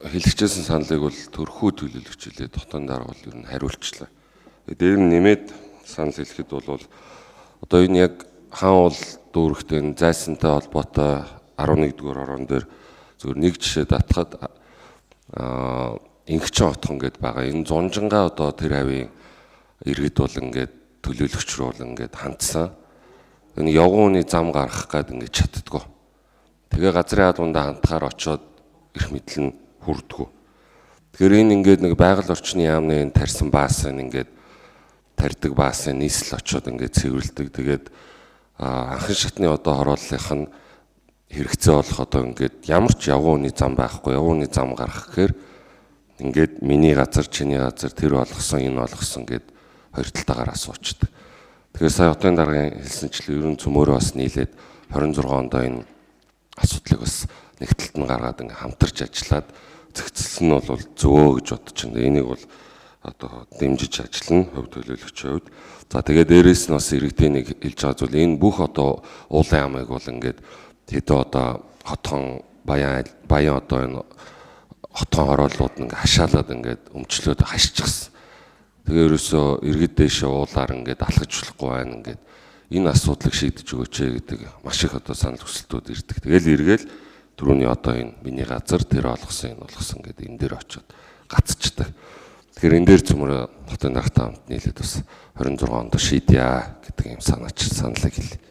хэлчихсэн саналыг бол төрхөө төлөөлөгч хэлээ дотоон дарга бол ер нь хариулчлаа. Дээр нь нэмээд санал хэлэхэд бол одоо энэ яг хаан уул дүүрэгтэй зайсантай холбоотой 11-р орон дээр зөвхөн нэг жишээ татхад Ингчэн отхон гэдээ байгаа. Энэ зунжингаа одоо тэр хавийн иргэд бол ингээд төлөөлөгч рүү бол ингээд хандсан. Энэ явгууны зам гаргах гээд ингээд чаддгүй. Тэгээ газрын албандаа хандахаар очоод их мэдлэн хүрдгүү. Тэгэхээр энэ ингээд нэг байгаль орчны яамны энэ тарьсан баасан ингээд тарьдаг баасан нийслэл очоод ингээд цэвэрлдэг. Тэгээд анхан шатны одоо хорооллынх нь хэрэгцээ болох одоо ингээд ямар ч явгууны зам байхгүй. Явгууны зам гаргах гэхээр ингээд миний газар, чиний газар, тэр болгосон, энэ болгосон гэд хоёр талтаагаар асуучдаг. Тэгэхээр сая хотын даргын хэлсэнчлэн ерөн цөмөөрөө бас нийлээд 26 онд энэ асуудлыг бас нэг талд нь гаргаад ингээд хамтарч ажиллаад зэгцэлсэн нь бол зөвөө гэж бодож байна. Энийг бол одоо дэмжиж ажиллана хувь төлөөлөгчийн хувьд. За тэгээд дээрээс нь бас иргэдийн нэг хэлж байгаа зүйл энэ бүх одоо уулын амыг бол ингээд хэдэн одоо хотхон баян одоо энэ хотхон хорооллууд нь ингээд хашаалаад ингээд өмчлөөд хашчихсан. Тэгээ ерөөсөө иргэд дэше уулаар ингээд алхаж болохгүй байна ингээд энэ асуудлыг шийдэж өгөөч гэдэг маш их одоо санал хүсэлтүүд ирдэг. Тэгэл эргээл түрүүний одоо энэ миний газар тэр олгосон энэ болгосон гэдэг энэ дээр очиод гацчдаг. Тэгэхээр энэ дээр цөмөр хотын даргатай хамт нийлээд бас 26 онд шийдъя гэдэг юм саналыг хэлээ.